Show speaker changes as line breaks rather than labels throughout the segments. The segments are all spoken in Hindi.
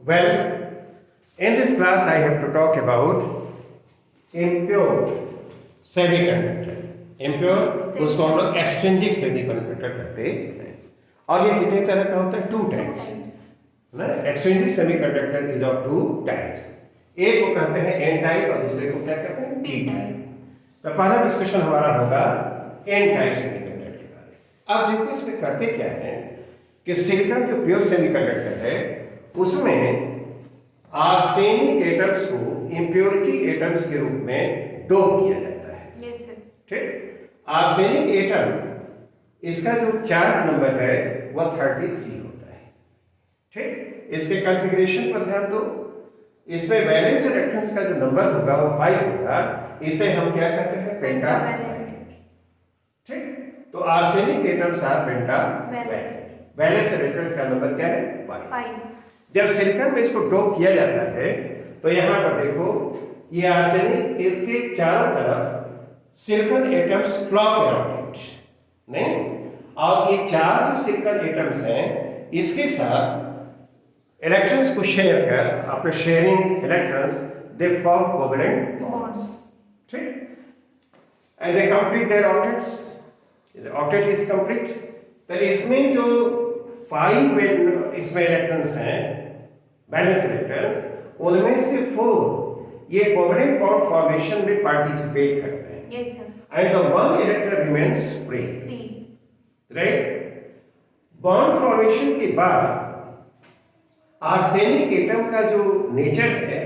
Well, in this class I have to talk about impure semiconductor. Impure उसको हम लोग एक्सचेंजिंग सेमीकंडक्टर कहते हैं और ये कितने तरह का होता है? 2 टाइप्स ना। Exchanging semiconductor is of 2 types. एक को कहते हैं एन टाइप और दूसरे को क्या कहते हैं? P type. तो पहला डिस्कशन हमारा होगा एन टाइप सेमीकंडक्टर के बारे में। अब देखो इसमें करते क्या है कि सिलिकॉन जो प्योर सेमीकंडक्टर है उसमें आर्सेनिक एटम्स को इम्प्योरिटी एटम्स के रूप में डोप किया जाता है। ठीक, आर्सेनिक एटम्स इसका जो चार्ज नंबर है वह 33 होता है। ठीक, इसके कॉन्फ़िगरेशन पर ध्यान दो। इसमें वैलेंस इलेक्ट्रॉन्स का जो नंबर होगा वो 5 होगा। इसे हम क्या कहते हैं? पेंटावैलेंट। ठीक, तो arsenic atoms are pentavalent. Valence electrons का नंबर क्या है? 5। जब सिलिकॉन में इसको डोप किया जाता है तो यहाँ पर देखो ये आर्सेनिक, इसके चारों तरफ silicon atoms flock around it, नहीं? और ये चार जो सिलिकॉन एटम्स हैं इसके साथ इलेक्ट्रॉन्स को शेयर कर, after sharing electrons they form covalent bonds. ठीक, and they complete their orbits. The orbit is complete. तो इसमें जो 5 इसमें इलेक्ट्रॉन्स हैं, बैलेंस इलेक्ट्रॉन्स, उनमें से 4 ये कोवैलेंट बॉन्ड फॉर्मेशन में पार्टिसिपेट करते हैं।
Yes sir.
And the 1 electron remains free. Right. Bond formation के बाद आर्सेनिक एटम का जो नेचर है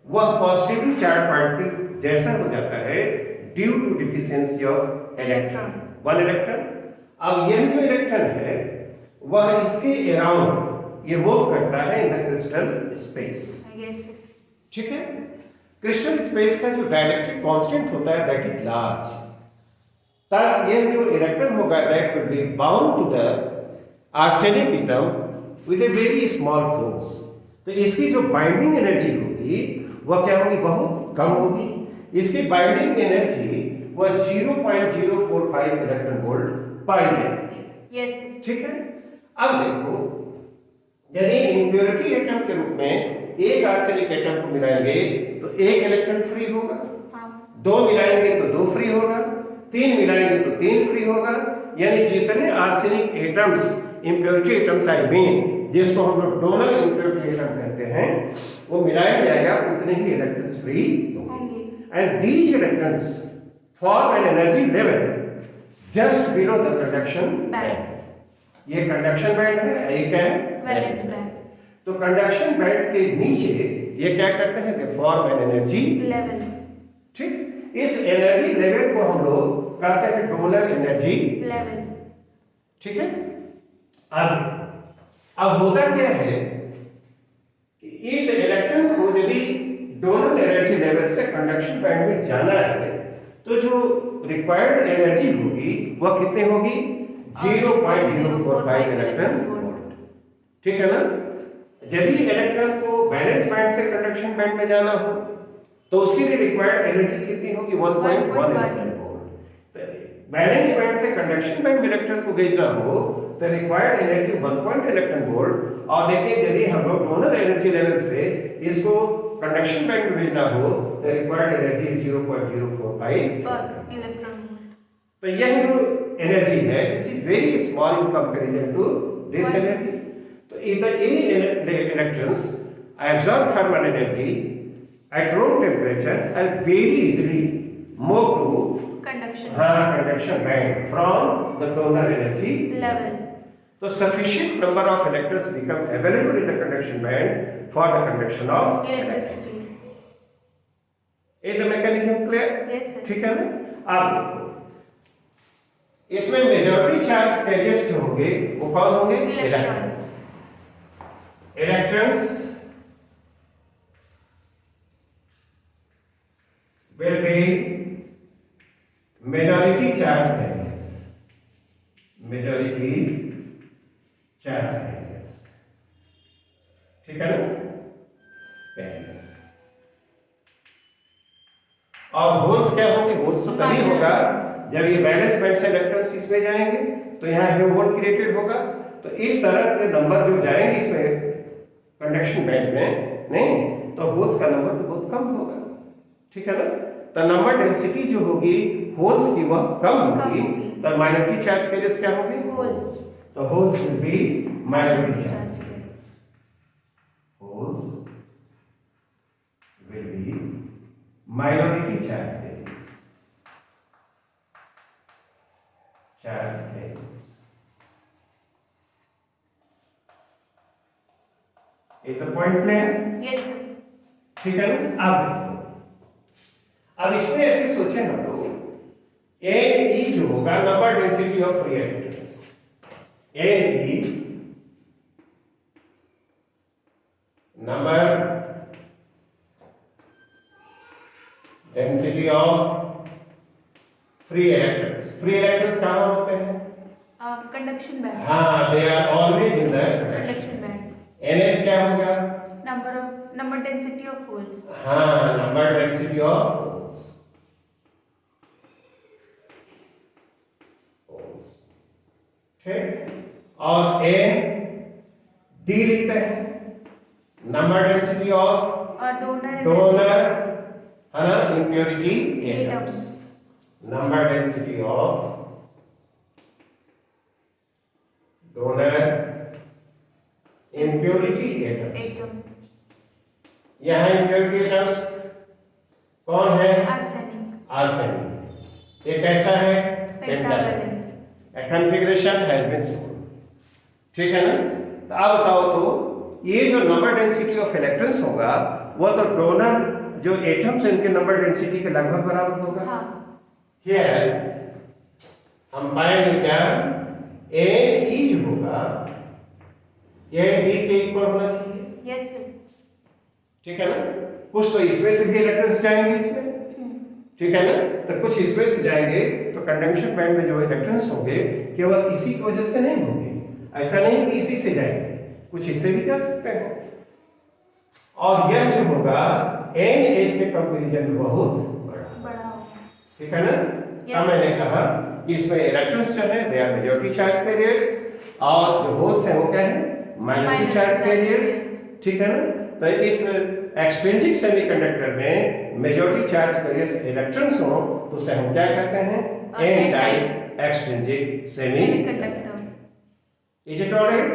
वह पॉजिटिवली चार्ज पार्टिकल जैसा हो जाता है due to deficiency of electron, 1 electron. अब यह जो इलेक्ट्रॉन है वह इसके अराउंड ये मूव करता है इन द क्रिस्टल स्पेस। ठीक है, क्रिस्टल स्पेस का जो डाइलेक्ट्रिक कांस्टेंट होता है दैट इज लार्ज। तब ये जो इलेक्ट्रॉन होगा that will be bound to the arsenic atom with a very small force. तो इसकी जो बाइंडिंग एनर्जी होगी वह क्या होगी? बहुत कम होगी। इसकी बाइंडिंग एनर्जी वह 0.045 इलेक्ट्रॉन वोल्ट पाई जाती है।
यस।
ठीक है, अब देखो यदि इम्प्योरिटी एटम के रूप में एक आर्सेनिक एटम को मिलाएंगे तो 1 इलेक्ट्रॉन फ्री होगा। 2 मिलाएंगे तो 2 फ्री होगा। 3 मिलाएंगे तो 3 फ्री होगा। यानी जितने arsenic atoms, impurity atoms I mean जिसको हम लोग डोनर इम्प्योरिटी एटम कहते हैं, वो मिलाया जाएगा उतने ही इलेक्ट्रॉन्स फ्री होंगे। And these electrons form an energy level just below the conduction band. ये कंडक्शन बैंड है, ये क्या है?
Valence band.
तो कंडक्शन बैंड के नीचे ये क्या करते हैं? They form an energy
level.
ठीक, इस एनर्जी लेवल को हम लोग कहते हैं डोनर एनर्जी
लेवल।
ठीक है। अब होता क्या है कि इस इलेक्ट्रॉन को यदि डोनर एनर्जी लेवल से कंडक्शन बैंड में जाना है तो जो रिक्वायर्ड एनर्जी होगी वह कितने होगी? 0.045 इलेक्ट्रॉन वोल्ट। ठीक है ना। यदि इलेक्ट्रॉन को वैलेंस बैंड से कंडक्शन बैंड में जाना हो तो उसके लिए रिक्वायर्ड एनर्जी कितनी होगी? 1.1 इलेक्ट्रॉन वोल्ट। वैलेंस बैंड से कंडक्शन बैंड में इलेक्ट्रॉन को भेजना हो तो रिक्वायर्ड एनर्जी 1 इलेक्ट्रॉन वोल्ट। और लेकिन यदि हम लोग डोनर एनर्जी लेवल से इसको कंडक्शन बैंड में भेजना हो तो रिक्वायर्ड एनर्जी 0.045
इलेक्ट्रॉन वोल्ट।
तो यह जो एनर्जी है this is very small in comparison to this energy. तो इधर ये electrons absorb thermal energy at room temperature and very easily move to conduction band from the donor energy
level.
So sufficient number of electrons become available in the conduction band for the conduction of electricity. Is the mechanism clear?
Yes sir.
ठीक है ना। अब देखो इसमें मेजॉरिटी चार्ज कैरियर्स जो होंगे वो कौन होंगे? Electrons. Electrons will be majority charge carriers. Majority charge carriers. ठीक है ना? Carriers. और होल्स क्या होंगे? होल्स तो तभी होगा जब ये वैलेंस बैंड से इलेक्ट्रॉन्स इसमें जाएंगे तो यहाँ ये होल क्रिएटेड होगा। तो इस तरह के नंबर जो जाएंगे इसमें कंडक्शन बैंड में नहीं, तो होल्स का नंबर तो बहुत कम होगा, ठीक है ना। तो नंबर डेंसिटी जो होगी होल्स की वह कम होगी, तो माइनॉरिटी चार्ज कैरियर्स क्या होंगे?
होल्स।
तो holes will be minority charge,
carriers.
Holes will be minority charge carriers, charge carriers. Is the point clear?
Yes, sir.
ठीक है ना। अब देखो, अब इसमें ऐसे सोचे हम लोग, एन ई जो होगा number density of free electrons, n e number density of free electrons. Free electrons कहाँ होते हैं?
Conduction band.
हाँ, they are always in the
Conduction band.
NH क्या होगा?
Number density of holes.
हाँ, number density of holes, holes, ठीक। और N D लिखते हैं, नंबर डेंसिटी ऑफ डोनर है ना, impurity atoms, number density of donor impurity atoms.
Atom.
यहाँ इम्प्योरिटी एटम्स कौन है?
Arsenic.
आर्सेनिक। ये कैसा है?
Pentavalent.
Configuration has been shown, ठीक है ना। तो अब बताओ, तो ये जो नंबर डेंसिटी ऑफ इलेक्ट्रॉन्स होगा वो तो डोनर जो एटम्स हैं इनके नंबर डेंसिटी के लगभग बराबर होगा।
हाँ.
हियर हम पाएंगे क्या? एन ई जो होगा एन डी के इक्वल होना चाहिए,
Yes, sir.
ठीक है ना। कुछ तो इसमें से भी इलेक्ट्रॉन्स जाएंगे इसमें, ठीक है ना। तो कुछ इसमें से जाएंगे, तो कंडक्शन बैंड में जो इलेक्ट्रॉन्स होंगे केवल इसी की वजह से नहीं होंगे, ऐसा नहीं कि इसी से जाएंगे, कुछ इससे भी जा सकते हैं। और यह जो होगा एन एच के कंपैरिजन में बहुत बड़ा,
होगा.
ठीक है ना।
Yes.
मैंने कहा कि इसमें इलेक्ट्रॉन्स जो है they are majority charge carriers, और जो होल्स हैं वो क्या है? माइनॉरिटी चार्ज कैरियर्स, ठीक है ना। तो इस एक्सट्रिंसिक सेमीकंडक्टर में मेजॉरिटी चार्ज कैरियर्स इलेक्ट्रॉन्स हो तो उसे हम क्या कहते हैं? N type extrinsic semiconductor. Is it alright?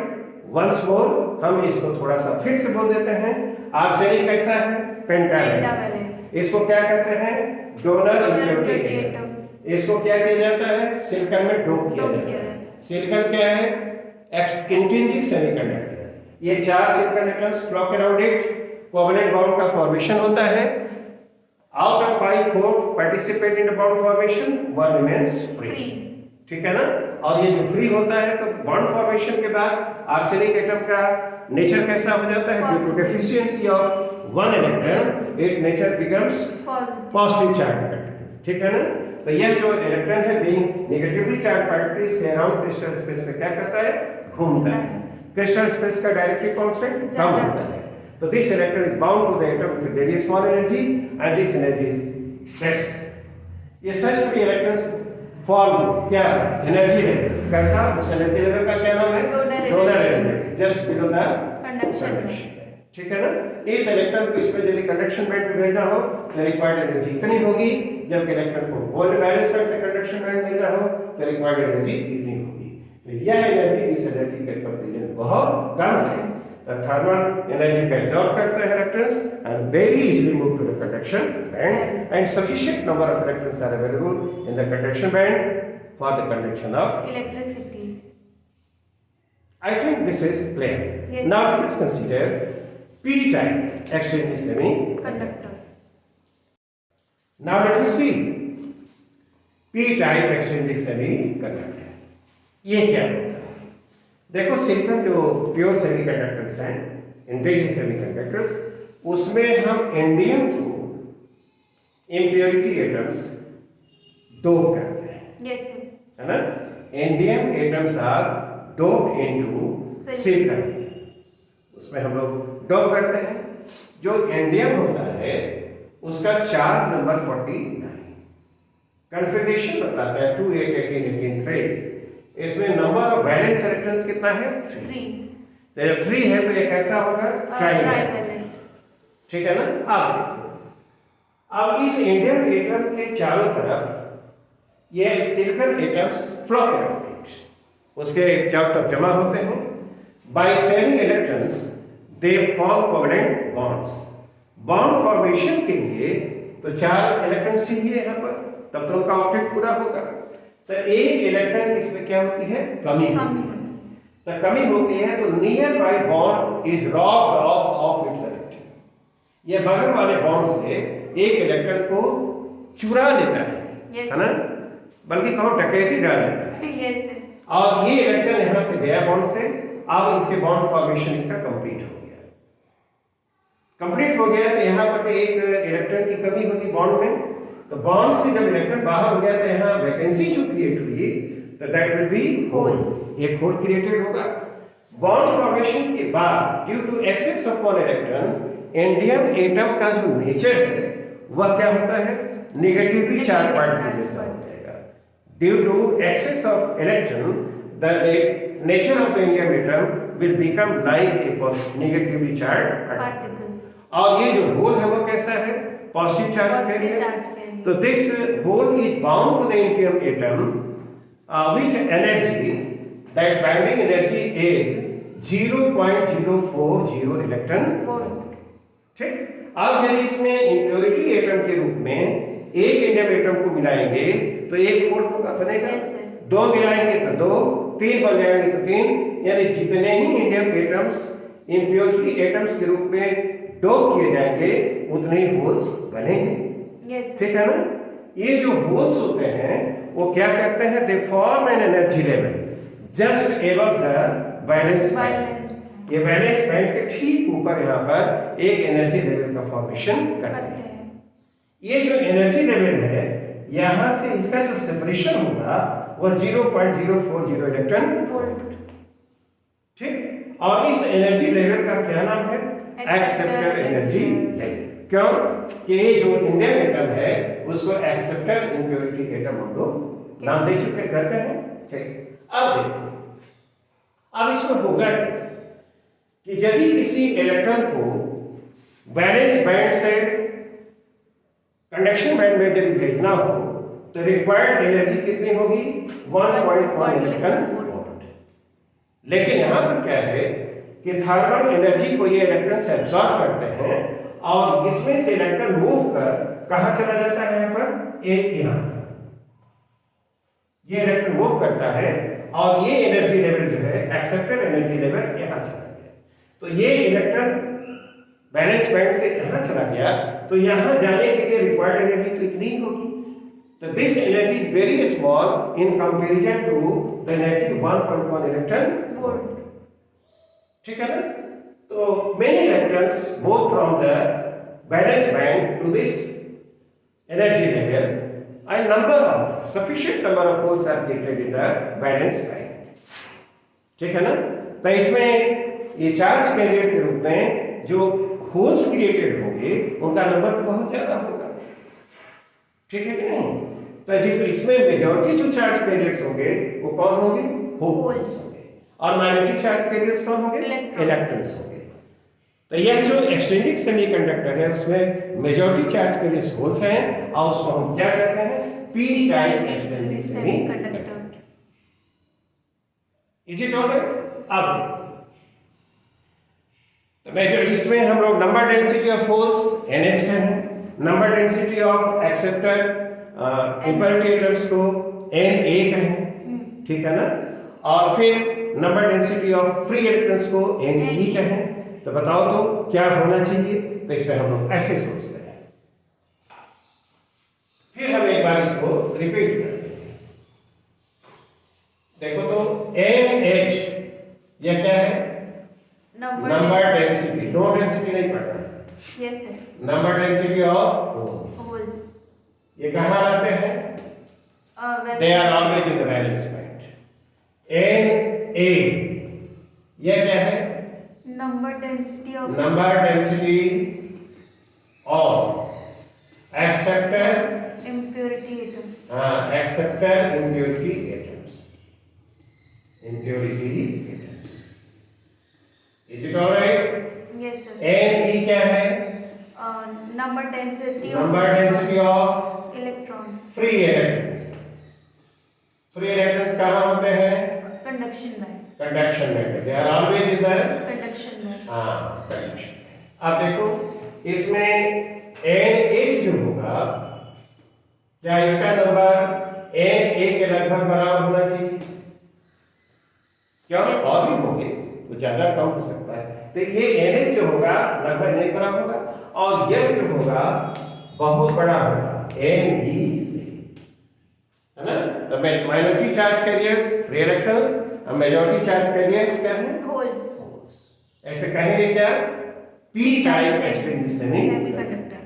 Once more हम इसको थोड़ा सा फिर से बोल देते हैं। आर्सेनिक कैसा है? पेंटावैलेंट।
Pentavalent.
इसको क्या कहते हैं? Donor impurity
Impurity
atom.
atom.
इसको क्या किया जाता है? सिलिकॉन में डोप किया
Doped
जाता
किया
है।
जाता है.
सिलिकॉन क्या है? Intrinsic semiconductor. ये चार silicon atoms flock around it, covalent bond का फॉर्मेशन होता है। Out of 5 4 participate in the bond formation, one remains free,
Free.
ठीक है ना। और ये जो फ्री होता है तो बॉन्ड फॉर्मेशन के बाद आर्सेनिक एटम का नेचर कैसा हो जाता है? Due to deficiency of one electron it nature becomes
Positive.
Positive charge particle, ठीक है ना। तो यह जो इलेक्ट्रॉन है बीइंग नेगेटिवली चार्ज पार्टिकल्स के अराउंड क्रिस्टल स्पेस में क्या करता है? घूमता है। क्रिस्टल स्पेस का डायरेक्टरी कांस्टेंट कम होता है, तो this electron is bound to the atom with very small energy and this energy that's ये सच फ्री इलेक्ट्रॉन्स फॉर्म क्या एनर्जी लेवल कैसा? उस एनर्जी लेवल का क्या नाम है? Donor energy, just below the
Conduction band.
ठीक है ना। इस इलेक्ट्रॉन को इसमें यदि कंडक्शन बैंड में भेजना हो तो रिक्वायर्ड एनर्जी इतनी होगी, जबकि इलेक्ट्रॉन को गोल्ड बैलेंस बैंड से कंडक्शन बैंड में भेजना हो तो रिक्वायर्ड एनर्जी इतनी होगी। तो यह एनर्जी इस एनर्जी के कंपैरिजन बहुत कम है। The thermal energy can absorb the electrons and very easily move to the conduction band, and sufficient number of electrons are available in the conduction band for the conduction of.
Electricity.
I think this is clear.
Yes.
Now let us consider p-type exchanging semiconductor.
Conductors.
Now let us see p-type exchanging semiconductor. ये क्या होता है? देखो, सिलिकॉन जो प्योर सेमीकंडक्टर्स हैं, इंटेलिजेंट सेमीकंडक्टर्स, उसमें हम इंडियम को इम्प्योरिटी एटम्स डोप करते हैं,
Yes, sir.
है ना। Indium atoms are doped into silicon, उसमें हम लोग डोप करते हैं। जो इंडियम होता है उसका चार्ज नंबर 49, कन्फिगरेशन बताता है 2 8 18 18 3। इसमें नंबर ऑफ वैलेंस इलेक्ट्रॉन्स कितना है? 3। तो जब 3 है तो ये कैसा होगा?
ट्राइवेलेंट।
ठीक है ना? अब इस इंडियम एटम के चारों तरफ ये silicon atoms flock around it, उसके चारों तरफ जमा होते हैं। By sharing electrons they form covalent bonds. Bond formation के लिए तो 4 इलेक्ट्रॉन चाहिए यहाँ पर, तब तो उनका ऑब्जेक्ट पूरा होगा। तो एक इलेक्ट्रॉन किसमें क्या होती है? कमी होती है। तो कमी होती है तो near by bond is robbed of its electron. ये बगल वाले बॉन्ड से एक इलेक्ट्रॉन को चुरा लेता है ना, बल्कि कहो डकैती डाल लेता है।
Yes sir.
और ये इलेक्ट्रॉन यहाँ से गया बॉन्ड से, अब इसके बॉन्ड फॉर्मेशन इसका कंप्लीट हो गया। कंप्लीट हो गया तो यहाँ पर एक इलेक्ट्रॉन की कमी होगी बॉन्ड में, तो बॉन्ड से जब इलेक्ट्रॉन बाहर हो गया तो यहाँ वैकेंसी जो क्रिएट हुई तो दैट विल बी होल, एक होल क्रिएटेड होगा। बॉन्ड फॉर्मेशन के बाद due to excess of one electron, indium atom का जो नेचर है वह क्या होता है? नेगेटिवली चार्ज पार्टिकल जैसा हो जाएगा। Due to excess of electron the nature of the indium atom will become like a negatively charge particle. और ये जो होल है वो कैसा है? पॉजिटिव चार्ज है। तो this hole is bound to the indium atom with energy, that binding energy is 0.040 electron volt. ठीक। अब यदि इसमें इंप्योरिटी एटम के रूप में एक इंडियम एटम को मिलाएंगे तो एक होल होगा, बनेगा। दो मिलाएंगे तो 2, 3 बन जाएंगे तो 3, यानी जितने ही इंडियम एटम्स इंप्योरिटी एटम्स के रूप में डोप किए जाएंगे उतने ही होल्स बनेंगे। ठीक है ना? ये जो होल्स होते हैं वो क्या करते हैं? They form an energy level just above the valence band. ये वैलेंस बैंड के ठीक ऊपर यहाँ पर एक एनर्जी लेवल का फॉर्मेशन करते हैं। ये जो एनर्जी लेवल है यहाँ से इसका जो सेपरेशन होगा वह 0.040 इलेक्ट्रॉन वोल्ट। ठीक। और इस एनर्जी लेवल का क्या नाम है? Acceptor energy level. क्यों? कि ये जो इंडियम एटम है उसको एक्सेप्टर इंप्योरिटी एटम हम लोग नाम दे चुके करते हैं। ठीक। अब देखो, अब इसमें होगा क्या कि यदि किसी इलेक्ट्रॉन को वैलेंस बैंड से कंडक्शन बैंड में यदि भेजना हो तो रिक्वायर्ड एनर्जी कितनी होगी? 1.1 इलेक्ट्रॉन वोल्ट। लेकिन यहाँ पर क्या है कि थर्मल एनर्जी को ये इलेक्ट्रॉन से एब्जॉर्ब करते हैं और इसमें से इलेक्ट्रॉन मूव कर कहां चला जाता है? यहाँ पर यहाँ ये इलेक्ट्रॉन मूव करता है और ये एनर्जी लेवल जो है एक्सेप्टेड एनर्जी लेवल यहाँ चला गया। तो ये इलेक्ट्रॉन बैलेंस बैंड से यहाँ चला गया तो यहाँ जाने के लिए रिक्वायर्ड एनर्जी तो इतनी ही होगी। तो this energy is very small in comparison to the energy 1.1 electron volt. ठीक है ना? तो many electrons move from the valence band to this energy level and sufficient number of holes are created in the valence band। ठीक है ना? तो इसमें ये चार्ज कैरियर के रूप में जो होल्स क्रिएटेड होंगे उनका नंबर तो बहुत ज्यादा होगा। ठीक है कि नहीं? तो जिस इसमें मेजॉरिटी जो चार्ज कैरियर्स होंगे वो कौन होंगे? होल्स होंगे। और माइनॉरिटी चार्ज कैरियर्स कौन होंगे? इलेक्ट्रॉन्स होंगे। तो यह जो एक्सचेंजिंग सेमीकंडक्टर है उसमें मेजॉरिटी चार्ज कैरियर्स होल्स हैं और उसको हम क्या कहते हैं? P type exchanging semiconductor. Is it alright? अब तो मेजर इसमें हम लोग number density of holes NH का है, number density of acceptor impurity atoms को Na का है। ठीक है ना? और फिर number density of free electrons को Ne का है। तो बताओ तो क्या होना चाहिए? तो इसमें हम लोग ऐसे सोचते हैं, फिर हम एक बार इसको रिपीट करते हैं। देखो तो NH यह क्या है? नंबर डेंसिटी, नो डेंसिटी नहीं पढ़ना है।
Yes sir.
Number density of holes ये कहाँ आते हैं? They are always in the valence band. Na यह क्या है?
Number density
of acceptor
impurity atom।
Acceptor impurity atoms. Is it alright?
Yes, sir.
N e क्या है?
Number density
number density of
electrons.
Free electrons. Free electrons कहाँ होते हैं?
Conduction band.
कंडक्शन में, they are always in the
Conduction band.
Conduction. अब देखो इसमें एन एच जो होगा, क्या इसका नंबर एन ए के लगभग बराबर होना चाहिए? क्या
Yes.
और भी होंगे तो ज्यादा कम हो सकता है, तो ये एन एच जो होगा लगभग एक बराबर होगा, और यह जो होगा बहुत बड़ा होगा एन ई से, है ना? तो minority charge carriers free electrons और मेजॉरिटी चार्ज कैरियर्स क्या है?
Holes.
होल्स। ऐसे कहेंगे क्या? P type exchange
Semiconductor.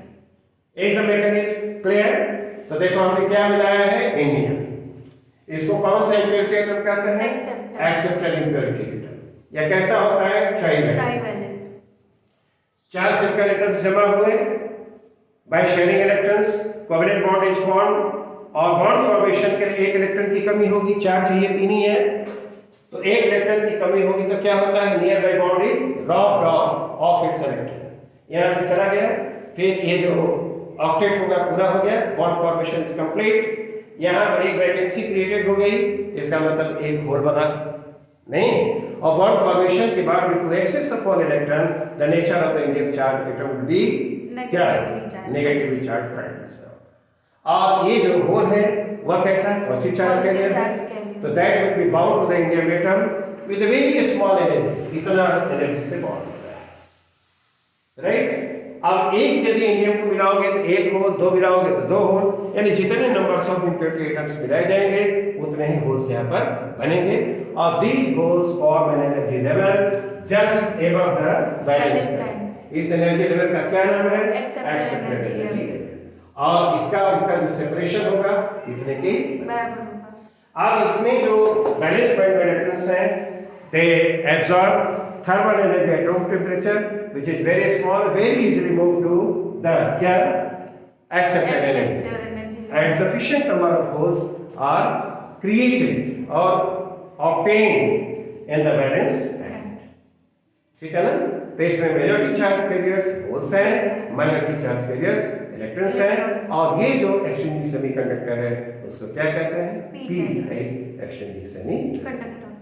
Is the mechanism clear? तो देखो हमने क्या मिलाया है? इंडियम। इसको कौन सा इम्प्योरिटी एटम कहते हैं?
Acceptor.
Acceptor impurity atom. या कैसा होता है? ट्राइवैलेंट।
Trivalent.
चार सिलिकॉन एटम्स जमा हुए, bye sharing electrons covalent bond is formed, और बॉन्ड फॉर्मेशन के लिए एक इलेक्ट्रॉन की कमी होगी, चार चाहिए, तीन ही है, तो एक इलेक्ट्रॉन की कमी होगी तो क्या होता है? Near by bond is robbed of its electron, यहां से चला गया, फिर ये जो ऑक्टेट होगा पूरा हो गया, बॉन्ड फॉर्मेशन इज कंप्लीट, यहां पर एक वैकेंसी क्रिएटेड हो गई, इसका मतलब एक होल बना नहीं, और बॉन्ड फॉर्मेशन के बाद due to excess upon electron the nature of the Indian charge atom will be क्या? Negatively charge particles. और ये जो होल है वह कैसा है? पॉजिटिव चार्ज कैरियर है, तो that will be bound to the Indian atom with a very small energy, इतना एनर्जी से बाउंड होता है, राइट? अब एक यदि इंडियम को मिलाओगे तो एक होल, दो मिलाओगे तो दो होल, यानी जितने नंबर्स ऑफ इम्प्योरिटी एटम्स मिलाए जाएंगे उतने ही होल्स यहाँ पर बनेंगे, और these holes form an energy level just above the valence band. इस एनर्जी लेवल का क्या नाम है? एक्सेप्टर एनर्जी लेवल, और इसका जो सेपरेशन होगा इतने के
बराबर होगा।
अब इसमें जो वैलेंस बैंड में इलेक्ट्रॉन्स हैं, they absorb thermal energy at room temperature which is very small, very easily move to the accepted energy, and sufficient number of holes are created or obtained in the valence band, ठीक है ना? तो इसमें मेजॉरिटी चार्ज कैरियर्स होल्स हैं, माइनॉरिटी चार्ज कैरियर्स इलेक्ट्रॉन्स हैं, और ये जो एक्सचेंजिंग सेमीकंडक्टर है उसको क्या कहते हैं? P type exchanging semiconductor.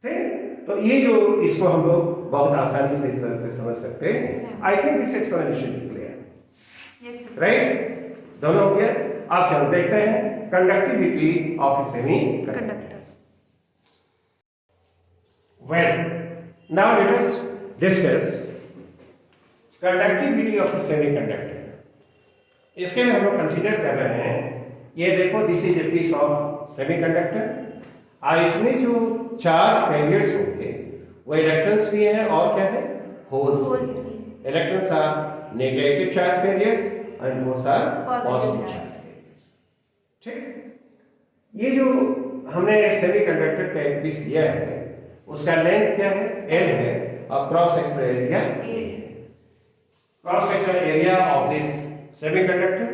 ठीक, तो ये जो इसको हम लोग बहुत आसानी से समझ सकते हैं। आई think this explanation is clear, right? दोनों हो गया। अब चलो देखते हैं conductivity of A semiconductor. Well, now let us discuss conductivity of A semiconductor. इसके लिए हम लोग कंसीडर कर रहे हैं, ये देखो this is a piece of semiconductor, इसमें जो चार्ज कैरियर्स होंगे वो इलेक्ट्रॉन्स भी हैं और क्या है? होल्स भी। Electrons are negative charge carriers and holes are positive charge carriers, ठीक? ये जो हमने सेमीकंडक्टर का एक पीस लिया है उसका लेंथ क्या है? L है, और क्रॉस सेक्शनल एरिया A है। Cross sectional area of this semiconductor,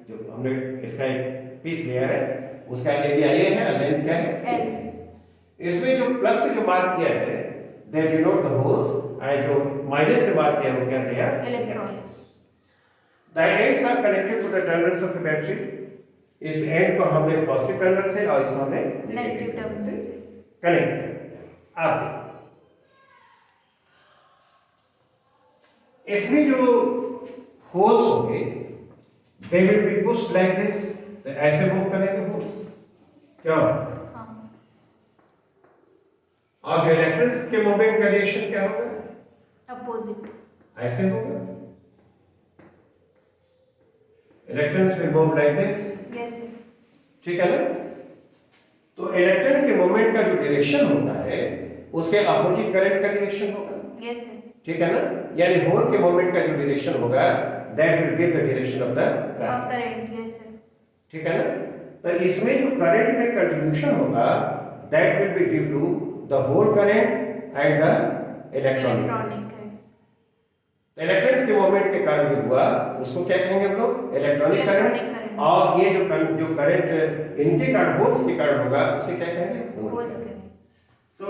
जो हमने इसका एक पीस लिया है उसका एरिया A है और लेंथ क्या है? L। इसमें जो प्लस से जो मार्क किया है दैट डिनोट द होल्स, और जो माइनस से मार्क किया वो क्या दिया? Electrons. The ends are connected to the terminals of the battery. इस एंड को हमने पॉजिटिव टर्मिनल से और इसको हमने नेगेटिव टर्मिनल से कनेक्ट कर दिया। आप देखो इसमें जो होल्स होंगे they will be pushed like this, ऐसे मूव करेंगे होल्स, क्या? और जो इलेक्ट्रॉन्स के मूवमेंट का डायरेक्शन क्या होगा?
अपोजिट,
ऐसे होगा। Electrons will move like this,
yes,
ठीक है ना? तो इलेक्ट्रॉन के मूवमेंट का जो डायरेक्शन होता है उसके अपोजिट करंट का डायरेक्शन होगा,
यस,
ठीक है ना? यानी होल के मूवमेंट का जो डायरेक्शन होगा that will give the direction of the
current, yes,
ठीक है ना? तो इसमें जो करंट में कंट्रीब्यूशन होगा that will be due to the whole current and the electronic current। Electrons के मूवमेंट के कारण जो हुआ उसको क्या कहेंगे हम लोग? Electronic current. और ये जो करंट इनके कारण होल्स के कारण होगा उसे क्या कहेंगे? Holes current. तो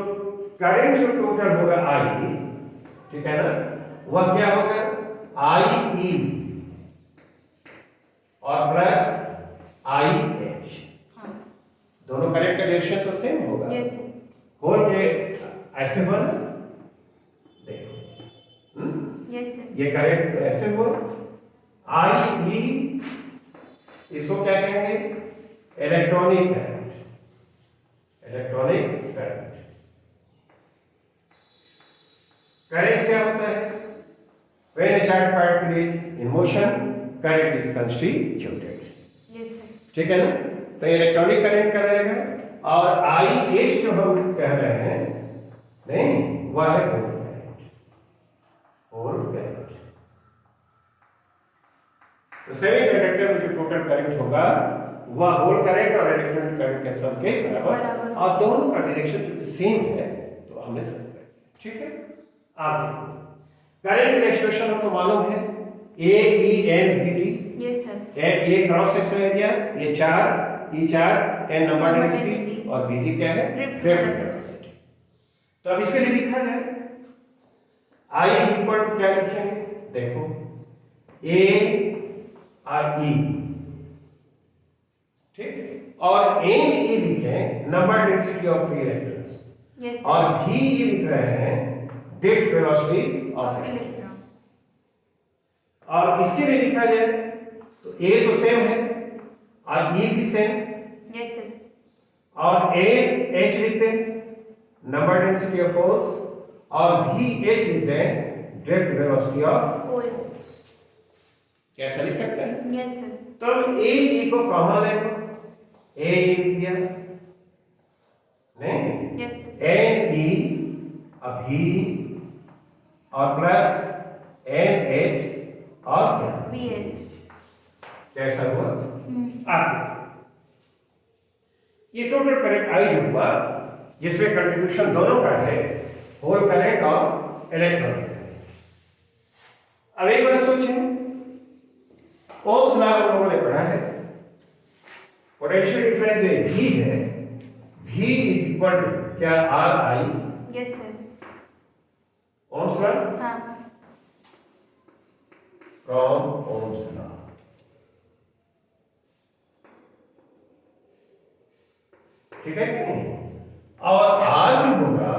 करंट जो टोटल होगा आई, ठीक है ना, वह क्या होगा आई ई और प्लस आई एच,
हाँ
दोनों करंट का डायरेक्शन तो सेम होगा।
यस
होल के ऐसे बना, देखो
यस सर
ये करंट तो ऐसे हुआ, आई ई इसको क्या कहेंगे electronic current, electronic current. Current क्या होता है, when a charged particle is in motion current is constituted,
yes sir
ठीक है ना, तो इलेक्ट्रॉनिक करंट का रहेगा। और आई एच जो हम कह रहे हैं नहीं, वह है होल करंट, होल करंट। तो सेमीकंडक्टर में जो टोटल करंट होगा वह होल करंट और इलेक्ट्रॉनिक करंट के सब के बराबर, और दोनों का डायरेक्शन जो सेम है तो हमने सब कर दिया, ठीक है। आगे करंट एक्सप्रेशन हमको मालूम है A E N V T,
yes sir
A cross section area, ये 4 ई 4 एन नंबर डेंसिटी और वी डी क्या है
ड्रिफ्ट
ड्रिफ्ट वेलोसिटी। तो अब इसके लिए लिखा जाए आई इज इक्वल टू क्या लिखेंगे, देखो ए और ई, ठीक, और एन ई लिखें number density of free electrons,
yes
और वी ई लिख रहे हैं drift velocity of
of
electrons.
Electrons
और इसके लिए लिखा जाए तो ए तो सेम है और ई भी सेम,
यस सर
और ए एच लिखते हैं नंबर डेंसिटी ऑफ होल्स, और भी एच लिखते हैं ड्रिफ्ट वेलोसिटी ऑफ
होल्स,
कैसा लिख सकते हैं।
यस सर
तो हम ए ई को कॉमन ले लो, ए ई लिख दिया नहीं,
यस सर
एन ई अभी और प्लस एन एच और क्या
वी एच
कैसा हुआ आगे। ये टोटल करंट आई जो हुआ जिसमें कंट्रीब्यूशन दोनों का है, होल करंट और इलेक्ट्रॉनिक करंट। अब एक बार सोचें, ओम्स लॉ हम लोगों ने पढ़ा है, पोटेंशियल डिफरेंस जो V है, V इज इक्वल टू क्या are I,
yes sir
Ohm's law
हाँ
फ्रॉम ओम्स लॉ। ठीक है कि नहीं, और आर जो होगा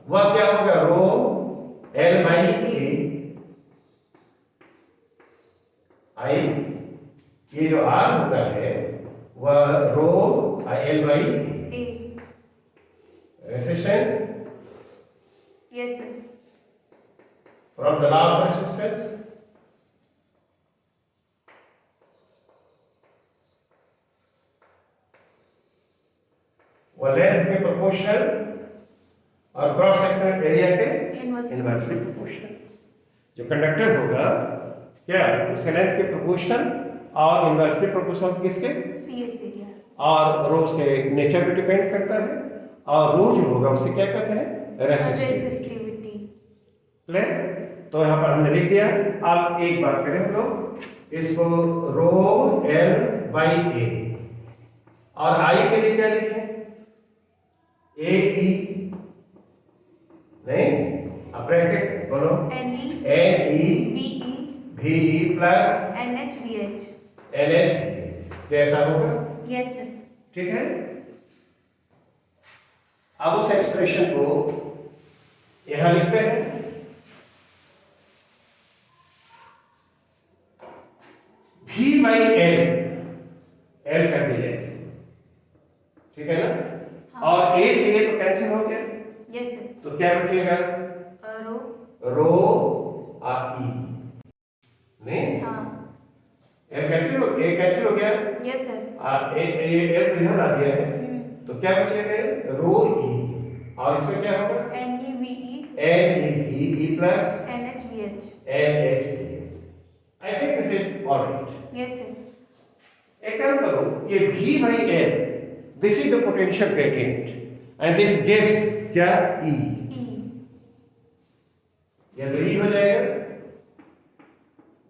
वह क्या होगा रो एल बाई ए आई, ये जो आर होता है वह rho L by
A
resistance
yes sir
from the law of resistance, वह लेंथ के प्रोपोर्शनल और क्रॉस सेक्शनल एरिया के इनवर्सली प्रोपोर्शनल। जो कंडक्टर होगा क्या उसके लेंथ के प्रोपोर्शनल और इनवर्सली प्रोपोर्शनल किसके,
सी एस एरिया,
और रो उसके नेचर पे डिपेंड करता है, और रो जो होगा उसे क्या कहते हैं रेसिस्टिविटी।
रेसिस्टिविटी
क्लियर, तो यहाँ पर हमने लिख दिया। अब एक बात करें हम लोग, इसको रो एल बाई ए, और आई के लिए क्या लिखें ए ई नहीं, अब ब्रैकेट बोलो
N E
N E
V E
भी ई plus
N H V H,
N H, कैसा होगा,
यस सर
ठीक है। अब उस एक्सप्रेशन को यहां लिखते हैं, V बाई एल, एल कर दिया जाए, ठीक है ना,
हाँ।
और ए से ए तो कैंसिल हो गया,
यस सर
तो क्या बचेगा
रो
रो और ई नहीं,
हाँ
एल कैंसिल हो, ए कैंसिल हो गया,
यस सर
ए एल तो इधर ला दिया है, तो क्या बचेगा रो ई, और इसमें क्या होगा
N E V E
N E भी ई plus
N H V H,
N H B S. I think this is alright.
Yes sir
एक काम करो, ये V by L, this is the potential gradient and this gives क्या E,
ई
ये तो E हो जाएगा।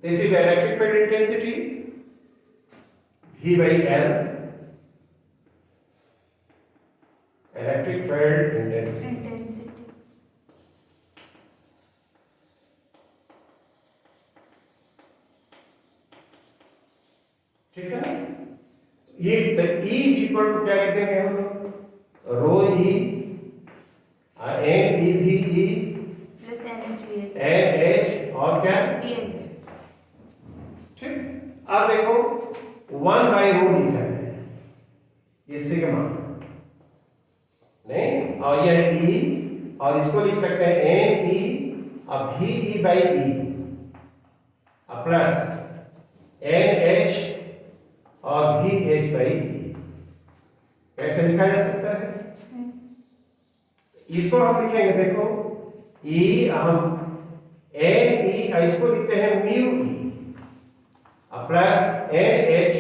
This is electric field intensity V by L, electric field intensity,
intensity
ठीक है ना? ये E इज इक्वल टू क्या लिख देंगे हम लोग? रो ई एन ई भी ई
प्लस NH
एन एच और क्या?
BH।
ठीक। अब देखो 1/रो लिखा है, ये सिग्मा नहीं, और यह ई, और इसको लिख सकते हैं एन ई और भी E by E plus N H और भी एच बाई ई। कैसे लिखा जा सकता है? इसको हम लिखेंगे, देखो ई, हम एन ई, इसको लिखते हैं mu e plus N H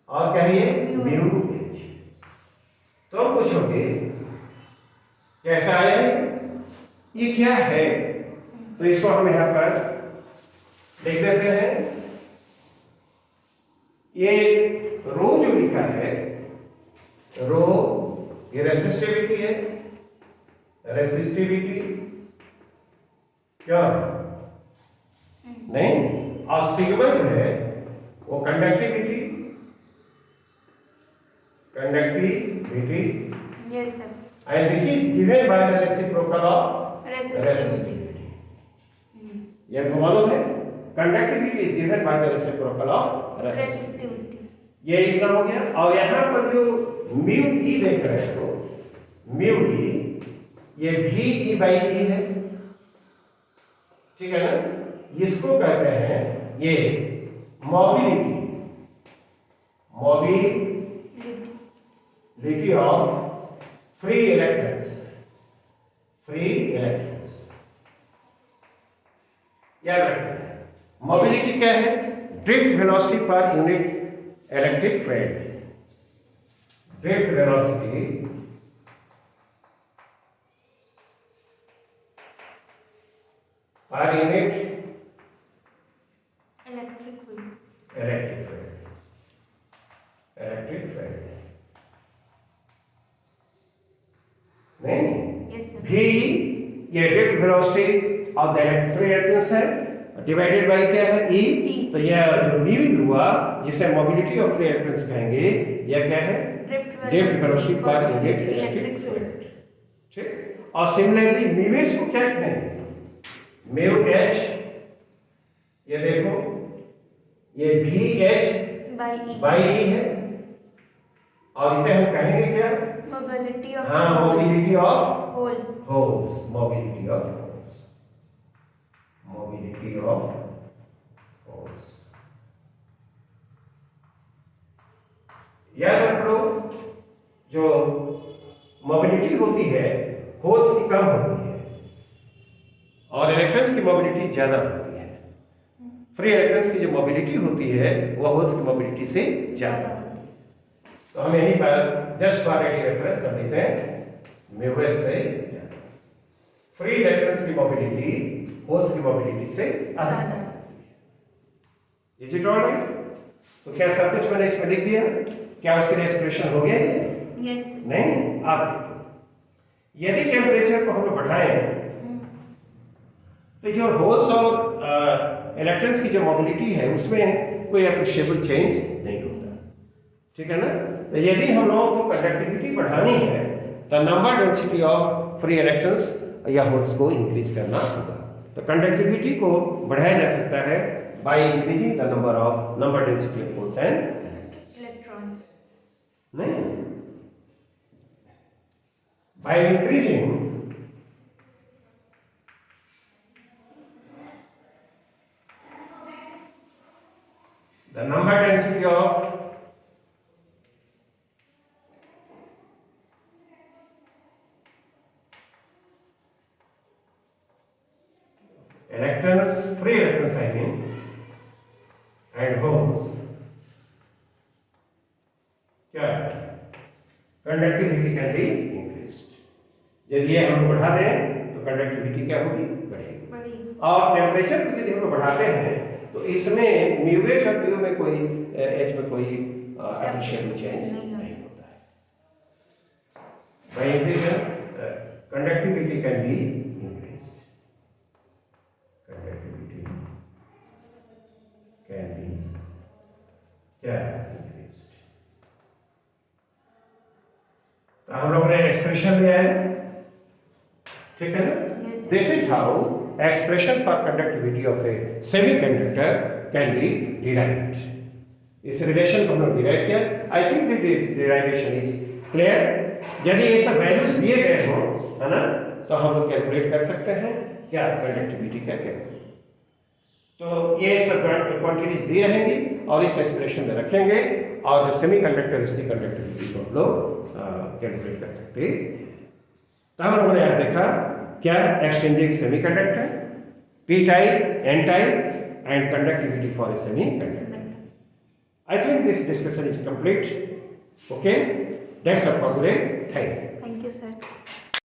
और क्या ये म्यू एच। तो पूछोगे कैसा आया है, ये क्या है? तो इसको हम यहां पर लिख देते हैं। ये रो जो लिखा है, रो ये रेसिस्टिविटी है, रेसिस्टिविटी क्या नहीं, और सिग्मा जो है वो conductivity, conductivity,
Yes sir।
and this is given by the reciprocal of
Resistivity।
ये आपको मालूम है, conductivity is given by the reciprocal of resistivity.
Resistivity।
ये इतना हो गया। और यहां पर जो म्यू ई देख रहे हो, म्यू ई ये भी ई बाई ई है, ठीक है ना? इसको कहते हैं ये mobility, mobility of free electrons, free electrons. याद रखिए मोबिलिटी क्या है? Drift velocity per unit electric field, drift velocity per unit
Electric field।
Electric field, electric field नहीं,
Yes sir।
भी ये drift velocity of the electric electrons है, डिवाइडेड बाय क्या है? ई। तो यह जो म्यू हुआ जिसे मोबिलिटी ऑफ फ्री इलेक्ट्रॉन्स कहेंगे, यह क्या है? Drift velocity per unit electric field. ठीक। और सिमिलरली म्यू एच को क्या कहेंगे? म्यू एच, ये देखो ये भी एच बाई ई है, और इसे हम कहेंगे क्या?
Mobility of
हाँ, mobility of
holes।
Holes, mobility of holes, mobility of holes. याद रख लो, जो मोबिलिटी होती है होल्स की कम होती है और इलेक्ट्रॉन्स की मोबिलिटी ज्यादा होती है। फ्री इलेक्ट्रॉन्स की जो मोबिलिटी होती है वह होल्स की मोबिलिटी से ज्यादा होती है। तो हम यहीं पर जस्ट फॉर रेडी रेफरेंस हम लेते हैं म्यू एच से ज्यादा। फ्री इलेक्ट्रॉन्स की मोबिलिटी होल्स की मोबिलिटी से अधिक है। Is it alright? तो क्या सब कुछ मैंने इसमें लिख दिया? क्या उसके लिए एक्सप्रेशन हो गया?
Yes sir।
नहीं। आप देखो, यदि टेम्परेचर को हम लोग बढ़ाएं तो जो होल्स और इलेक्ट्रॉन्स की जो मोबिलिटी है उसमें कोई अप्रिशिएबल चेंज नहीं होता, ठीक है ना? तो यदि हम लोगों को कंडक्टिविटी बढ़ानी है तो number density of free electrons या होल्स को इंक्रीज करना होगा। तो कंडक्टिविटी को बढ़ाया जा सकता है by increasing the number density of holes and
Electrons।
नहीं, by increasing the number density of electrons, free electrons I mean, and holes, क्या कंडक्टिविटी कैन बी इंक्रीज्ड। यदि ये हम बढ़ा दें तो कंडक्टिविटी क्या होगी? बढ़ेगी। और टेम्परेचर को यदि हम बढ़ाते हैं तो इसमें म्यू एच और म्यू में कोई एच में कोई अप्रिशिएबल चेंज नहीं होता है। By increasin conductivity can be increased, conductivity can be क्या है इंक्रीज। तो हम लोगों ने एक्सप्रेशन लिया है, ठीक है ना।
Yes, sir.
This is how expression for conductivity of A semiconductor can be derived. इस रिलेशन को हम लोग डिराइव किया। I think that this derivation is clear. यदि ये सब वैल्यूज दिए गए हो, है ना, तो हम लोग कैलकुलेट कर सकते हैं क्या कंडक्टिविटी का क्या। तो ये सब क्वांटिटीज दी रहेंगी और इस एक्सप्रेशन में रखेंगे और जो सेमीकंडक्टर उसकी कंडक्टिविटी को हम लोग कैलकुलेट कर सकते हैं। तो हम लोगों ने आज देखा क्या exchanging semiconductor, p type, n type and conductivity for a semiconductor. I think this discussion is complete. Okay, that's all for today. Thank you.
Thank you, sir.